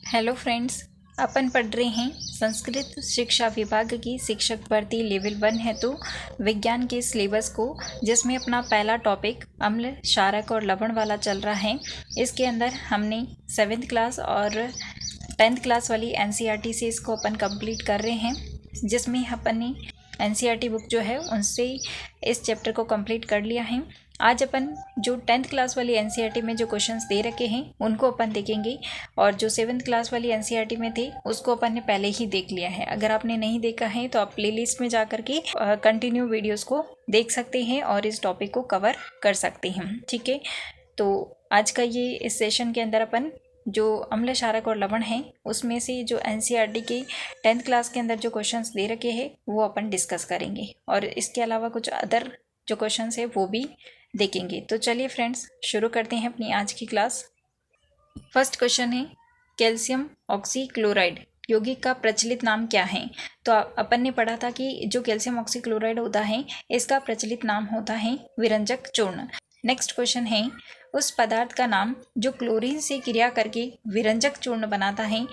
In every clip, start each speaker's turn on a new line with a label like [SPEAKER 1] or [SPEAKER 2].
[SPEAKER 1] Hello friends, अपन पढ़ रहे हैं संस्कृत शिक्षा विभाग की शिक्षक भर्ती लेवल 1 है तो विज्ञान के सिलेबस को, जिसमें अपना पहला टॉपिक अम्ल क्षारक और लवण वाला चल रहा है। इसके अंदर हमने 7th क्लास और 10th क्लास वाली एनसीईआरटी से इसको अपन कंप्लीट कर रहे हैं, जिसमें अपन ने एनसीईआरटी बुक जो है उनसे इस चैप्टर को कंप्लीट कर लिया है। आज अपन जो 10th क्लास वाली एनसीईआरटी में जो क्वेश्चंस दे रखे हैं उनको अपन देखेंगे, और जो 7th क्लास वाली एनसीईआरटी में थे उसको अपन ने पहले ही देख लिया है। अगर आपने नहीं देखा है तो आप प्लेलिस्ट में जा कर के कंटिन्यू वीडियोस को देख सकते हैं और इस टॉपिक को कवर कर सकते हैं। ठीक है, तो आज का ये इस सेशन के अंदर अपन जो अम्ल क्षारक और लवण है उसमें से जो एनसीईआरटी के 10th क्लास के अंदर जो क्वेश्चंस दे रखे हैं वो अपन डिस्कस करेंगे, और इसके अलावा कुछ अदर जो क्वेश्चंस है वो भी देखेंगे। तो चलिए फ्रेंड्स, शुरू करते हैं अपनी आज की क्लास। फर्स्ट क्वेश्चन है, कैल्शियम ऑक्सीक्लोराइड यौगिक का प्रचलित नाम क्या है? तो अपन ने पढ़ा था कि जो कैल्शियम ऑक्सीक्लोराइड होता है इसका प्रचलित नाम होता है विरंजक चूर्ण। नेक्स्ट क्वेश्चन है, उस पदार्थ का नाम जो क्लोरीन से क्रिया करके विरंजक चूर्ण बनाता है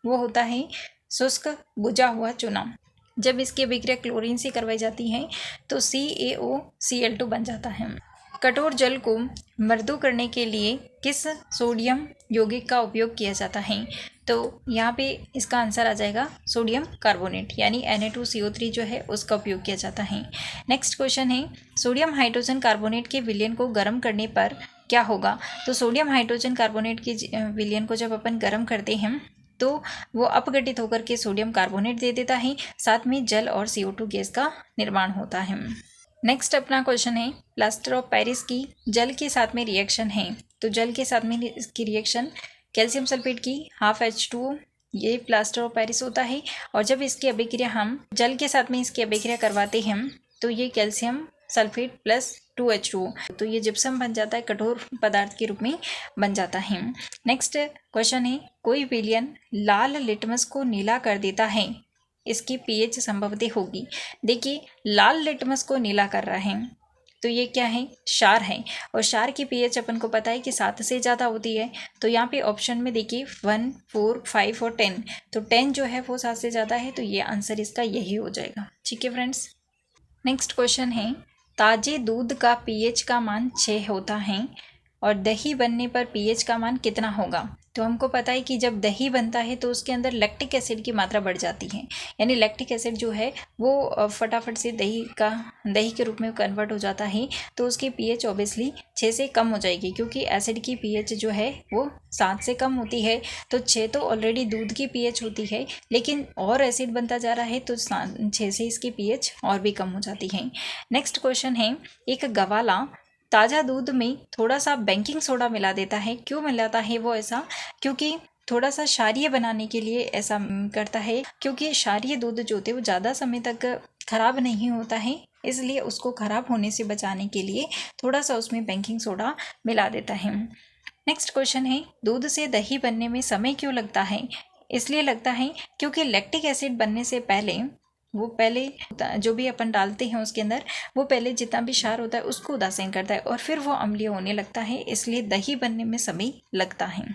[SPEAKER 1] वो होता है शुष्क बुझा हुआ चूना। जब इसकी अभिक्रिया क्लोरीन से करवाई जाती है तो CaOCl2 बन जाता है। कठोर जल को मृदु करने के लिए किस सोडियम यौगिक का उपयोग किया जाता है? तो यहाँ पे इसका आंसर आ जाएगा सोडियम कार्बोनेट, यानी Na2CO3 जो है उसका उपयोग किया जाता है। नेक्स्ट क्वेश्चन है, सोडियम हाइड्रोजन कार्बोनेट के विलयन को गर्म करने पर क्या होगा? तो सोडियम हाइड्रोजन कार्बोनेट के विलयन को जब अपन गर्म करते हैं तो वो अपघटित होकर के सोडियम कार्बोनेट दे देता है, साथ में जल और CO2 गैस का निर्माण होता है। नेक्स्ट अपना क्वेश्चन है, प्लास्टर ऑफ पेरिस की जल के साथ में रिएक्शन है। तो जल के साथ में इसकी रिएक्शन कैल्शियम सल्फेट की H2O, ये प्लास्टर ऑफ पेरिस होता है। और जब इसकी अभिक्रिया हम जल के साथ में इसकी अभिक्रिया करवाते हैं तो ये कैल्शियम सल्फेट प्लस 2H2O, तो ये जिप्सम बन जाता है, कठोर पदार्थ के रूप में बन जाता है। नेक्स्ट क्वेश्चन है, कोई विलयन लाल लिटमस को नीला कर देता है, इसकी पीएच संभवतः होगी। देखिए, लाल लिटमस को नीला कर रहा है तो ये क्या है? क्षार है, और क्षार की पीएच अपन को पता है कि 7 से ज़्यादा होती है। तो यहाँ पे ऑप्शन में देखिए 1, 4, 5 और 10, तो 10 जो है वो 7 से ज़्यादा है, तो ये आंसर इसका यही हो जाएगा। ठीक है फ्रेंड्स। नेक्स्ट क्वेश्चन है, ताजे दूध का पीएच का मान 6 होता है और दही बनने पर पीएच का मान कितना होगा? तो हमको पता है कि जब दही बनता है तो उसके अंदर लैक्टिक एसिड की मात्रा बढ़ जाती है, यानी लैक्टिक एसिड जो है वो फटाफट से दही के रूप में कन्वर्ट हो जाता है, तो उसकी पीएच ऑब्वियसली 6 से कम हो जाएगी, क्योंकि एसिड की पीएच जो है वो 7 से कम होती है। तो 6 तो ऑलरेडी दूध की पीएच होती है, लेकिन और एसिड बनता जा रहा है तो 6 से इसकी पीएच और भी कम हो जाती है। नेक्स्ट क्वेश्चन है, एक गवाला ताज़ा दूध में थोड़ा सा बेकिंग सोडा मिला देता है। क्यों मिलाता है वो ऐसा? क्योंकि थोड़ा सा क्षारीय बनाने के लिए ऐसा करता है, क्योंकि क्षारीय दूध जो होते हैं वो ज़्यादा समय तक खराब नहीं होता है, इसलिए उसको खराब होने से बचाने के लिए थोड़ा सा उसमें बेकिंग सोडा मिला देता है। नेक्स्ट क्वेश्चन है, दूध से दही बनने में समय क्यों लगता है? इसलिए लगता है क्योंकि लैक्टिक एसिड बनने से पहले जो भी अपन डालते हैं उसके अंदर वो पहले जितना भी क्षार होता है उसको उदासीन करता है और फिर वो अम्लीय होने लगता है, इसलिए दही बनने में समय लगता है।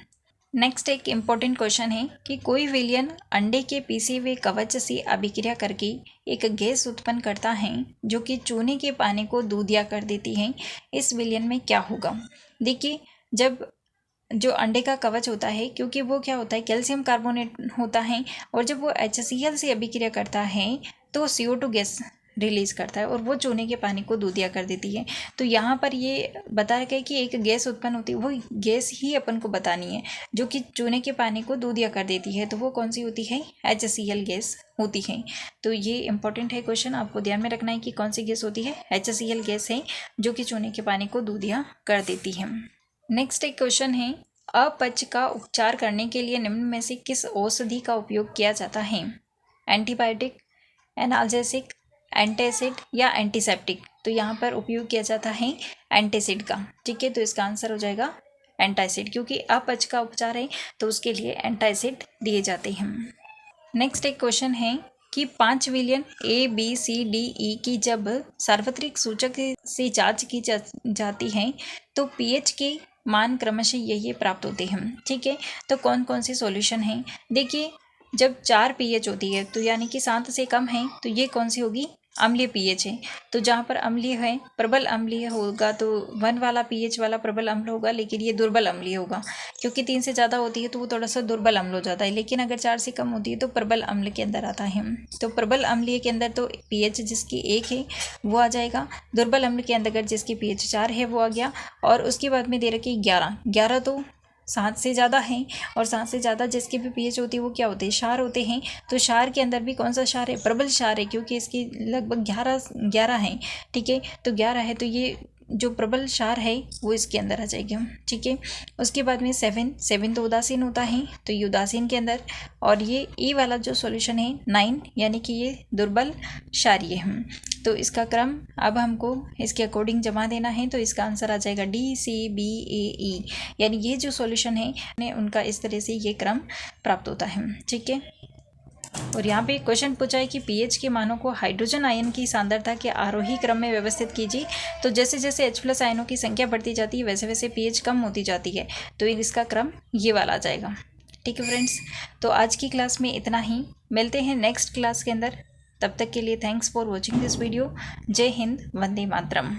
[SPEAKER 1] नेक्स्ट एक इम्पॉर्टेंट क्वेश्चन है कि कोई विलयन अंडे के पीसे हुए कवच से अभिक्रिया करके एक गैस उत्पन्न करता है जो कि चूने के पानी को दूधिया कर देती है, इस विलयन में क्या होगा? देखिए, जब जो अंडे का कवच होता है, क्योंकि वो क्या होता है, कैल्शियम कार्बोनेट होता है, और जब वो HCl से अभिक्रिया करता है तो CO2 गैस रिलीज करता है और वो चूने के पानी को दूधिया कर देती है। तो यहाँ पर ये बता रखा है कि एक गैस उत्पन्न होती है, वो गैस ही अपन को बतानी है जो कि चूने के पानी को दूधिया कर देती है। तो वो कौन सी होती है? HCl गैस होती है। तो ये इंपॉर्टेंट है क्वेश्चन, आपको ध्यान में रखना है कि कौन सी गैस होती है। HCl गैस है जो कि चूने के पानी को दूधिया कर देती है। नेक्स्ट एक क्वेश्चन है, अपच का उपचार करने के लिए निम्न में से किस औषधि का उपयोग किया जाता है? एंटीबायोटिक, एनाल्जेसिक, एंटासिड या एंटीसेप्टिक? तो यहाँ पर उपयोग किया जाता है एंटासिड का। ठीक है, तो इसका आंसर हो जाएगा एंटासिड, क्योंकि अपच का उपचार है तो उसके लिए एंटासिड दिए जाते हैं। नेक्स्ट एक क्वेश्चन है कि 5 विलयन ABCDE की जब सार्वत्रिक सूचक से जांच की जाती है तो पीएच के मान क्रमशः ये प्राप्त होते हैं। ठीक है, तो कौन कौन से सॉल्यूशन हैं? देखिए, जब 4 पीएच होती है तो यानी कि 7 से कम है तो ये कौन सी होगी? अम्लीय पीएच है। तो जहाँ पर अम्लीय है, प्रबल अम्लीय होगा तो 1 वाला पीएच वाला प्रबल अम्ल होगा, लेकिन ये दुर्बल अम्लीय होगा, क्योंकि 3 से ज़्यादा होती है तो वो थोड़ा सा दुर्बल अम्ल हो जाता है। लेकिन अगर 4 से कम होती है तो प्रबल अम्ल के अंदर आता है। तो प्रबल अम्लीय के अंदर तो पीएच जिसकी 1 है वो आ जाएगा, दुर्बल अम्ल के अंदर जिसकी पीएच 4 है वो आ गया, और उसके बाद में दे रखी 11 तो 7 से ज़्यादा है, और 7 से ज़्यादा जिसकी भी पीएच होती है वो क्या होते हैं? क्षार होते हैं। तो क्षार के अंदर भी कौन सा क्षार है? प्रबल क्षार है, क्योंकि इसकी लगभग 11 है। ठीक है, तो 11 है तो ये जो प्रबल क्षार है वो इसके अंदर आ जाएगी। ठीक है, उसके बाद में 7 तो उदासीन होता है, तो ये उदासीन के अंदर, और ये ए वाला जो सॉल्यूशन है 9 यानी कि ये दुर्बल क्षारीय है। तो इसका क्रम अब हमको इसके अकॉर्डिंग जमा देना है, तो इसका आंसर आ जाएगा DCBAE, यानी ये जो सॉल्यूशन है उनका इस तरह से ये क्रम प्राप्त होता है। ठीक है, और यहाँ पे क्वेश्चन पूछा है कि पीएच के मानों को हाइड्रोजन आयन की सांद्रता के आरोही क्रम में व्यवस्थित कीजिए। तो जैसे जैसे H+ आयनों की संख्या बढ़ती जाती है वैसे वैसे पीएच कम होती जाती है, तो इसका क्रम ये वाला आ जाएगा। ठीक है फ्रेंड्स, तो आज की क्लास में इतना ही, मिलते हैं नेक्स्ट क्लास के अंदर। तब तक के लिए thanks for watching this video. जय हिंद, वंदे मातरम।